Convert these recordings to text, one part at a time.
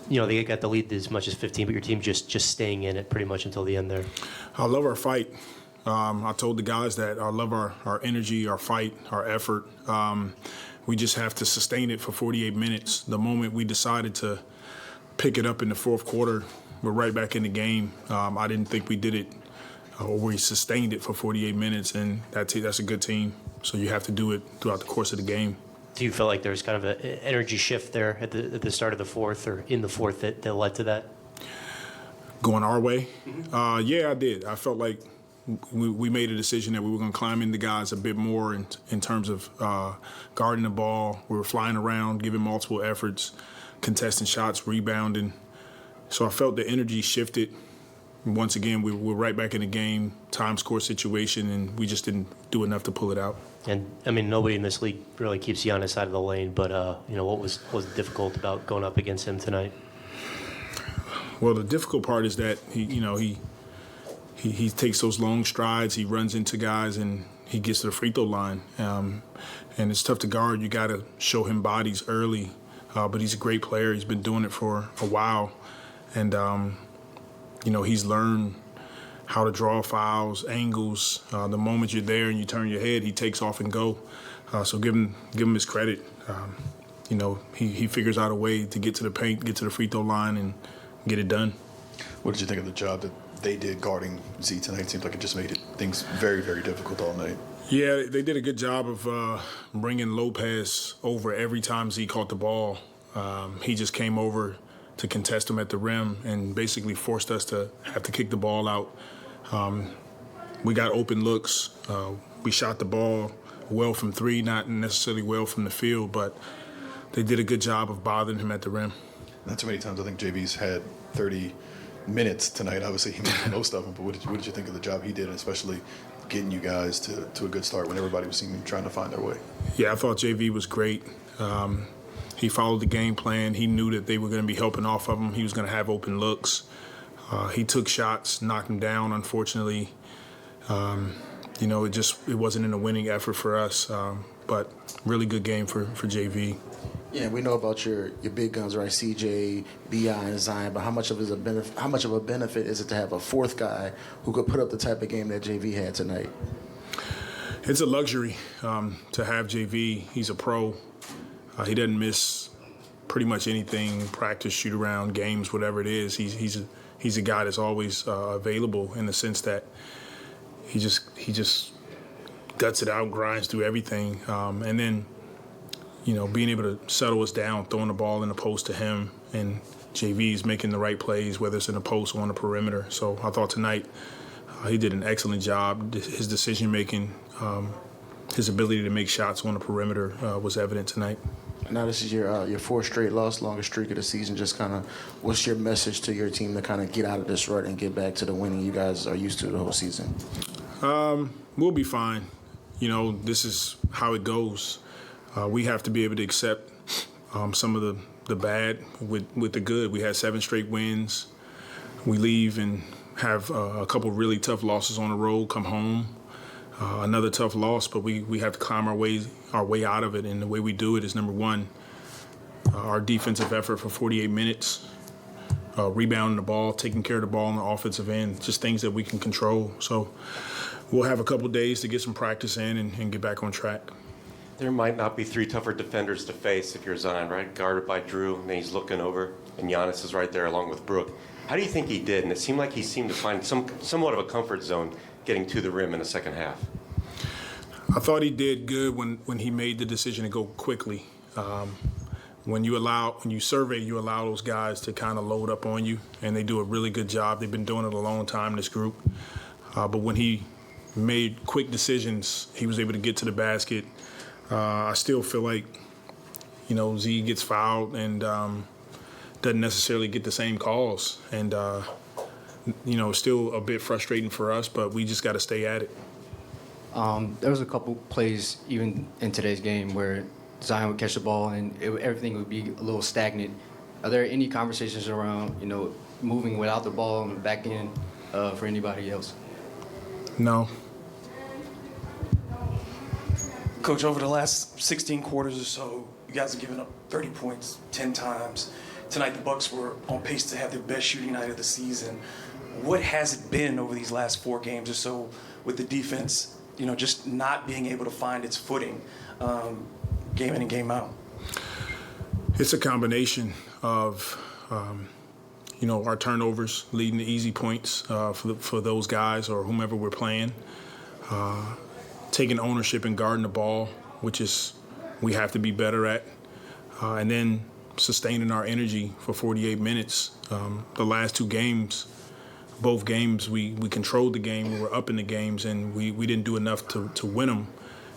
They got the lead as much as 15, but your team just staying in it pretty much until the end there. I love our fight. I told the guys that I love our energy, our fight, our effort. We just have to sustain it for 48 minutes. The moment we decided to pick it up in the fourth quarter, we're right back in the game. I didn't think we did it, or we sustained it for 48 minutes, and that's a good team. So you have to do it throughout the course of the game. Do you feel like there's kind of an energy shift there at the start of the fourth or in the fourth that led to that? Going our way? Yeah, I did. I felt like we made a decision that we were going to climb into guys a bit more in terms of guarding the ball. We were flying around, giving multiple efforts, contesting shots, rebounding. So I felt the energy shifted. Once again, we were right back in the game, time score situation, and we just didn't do enough to pull it out. And, I mean, nobody in this league really keeps you on his side of the lane, but, what was difficult about going up against him tonight? Well, the difficult part is that he takes those long strides, he runs into guys, and he gets to the free throw line. And it's tough to guard. You got to show him bodies early. But he's a great player. He's been doing it for a while. And, he's learned how to draw fouls, angles. The moment you're there and you turn your head, he takes off and go. So give him his credit. He figures out a way to get to the paint, get to the free throw line, and get it done. What did you think of the job that they did guarding Z tonight? It seems like it just made things very, very difficult all night. Yeah, they did a good job of bringing Lopez over every time Z caught the ball. He just came over to contest him at the rim and basically forced us to have to kick the ball out. We got open looks. We shot the ball well from three, not necessarily well from the field, but they did a good job of bothering him at the rim. Not too many times I think JV's had 30 minutes tonight. Obviously, he made the most of them, but what did you think of the job he did, and especially getting you guys to a good start when everybody was seeming trying to find their way? Yeah, I thought JV was great. He followed the game plan. He knew that they were going to be helping off of him. He was going to have open looks. He took shots, knocked him down, unfortunately. It wasn't in a winning effort for us, but really good game for JV. Yeah, we know about your big guns, right? CJ, BI, and Zion. But how much of a benefit is it to have a fourth guy who could put up the type of game that JV had tonight? It's a luxury to have JV. He's a pro. He doesn't miss pretty much anything, practice, shoot around, games, whatever it is. He's a guy that's always available in the sense that he just guts it out, grinds through everything, and then being able to settle us down, throwing the ball in the post to him, and JV's making the right plays, whether it's in the post or on the perimeter. So I thought tonight he did an excellent job. His decision making, his ability to make shots on the perimeter was evident tonight. Now this is your fourth straight loss, longest streak of the season. Just kind of, what's your message to your team to kind of get out of this rut and get back to the winning you guys are used to the whole season? We'll be fine. This is how it goes. We have to be able to accept some of the bad with the good. We had 7 straight wins. We leave and have a couple really tough losses on the road, come home. Another tough loss, but we have to climb our way out of it, and the way we do it is, number one, our defensive effort for 48 minutes, rebounding the ball, taking care of the ball on the offensive end, just things that we can control. So we'll have a couple days to get some practice in and get back on track. There might not be 3 tougher defenders to face if you're Zion, right? Guarded by Drew, and then he's looking over, and Giannis is right there along with Brook. How do you think he did? And it seemed like he seemed to find somewhat of a comfort zone getting to the rim in the second half. I thought he did good when he made the decision to go quickly. When you survey, you allow those guys to kind of load up on you, and they do a really good job. They've been doing it a long time, this group. But when he made quick decisions, he was able to get to the basket. I still feel like, Z gets fouled and doesn't necessarily get the same calls. And, still a bit frustrating for us, but we just got to stay at it. There was a couple plays even in today's game where Zion would catch the ball and everything would be a little stagnant. Are there any conversations around, moving without the ball and back in for anybody else? No. Coach, over the last 16 quarters or so, you guys have given up 30 points 10 times. tonight the Bucks were on pace to have their best shooting night of the season. What has it been over these last 4 games or so with the defense, just not being able to find its footing game in and game out? It's a combination of, our turnovers leading to easy points for those guys or whomever we're playing. Taking ownership and guarding the ball, which is we have to be better at. And then sustaining our energy for 48 minutes. The last 2 games, both games, we controlled the game. We were up in the games, and we didn't do enough to win them.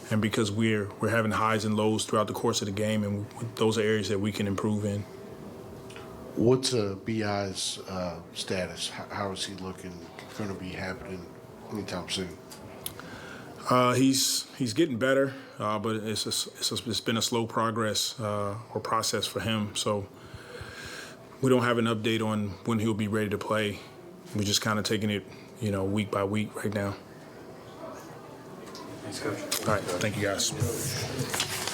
And because we're having highs and lows throughout the course of the game, and those are areas that we can improve in. What's B.I.'s status? How is he looking? Going to be happening anytime soon? He's getting better, but it's been a slow progress or process for him. So we don't have an update on when he'll be ready to play. We're just kind of taking it, week by week right now. Thanks, Coach. All right, thank you guys.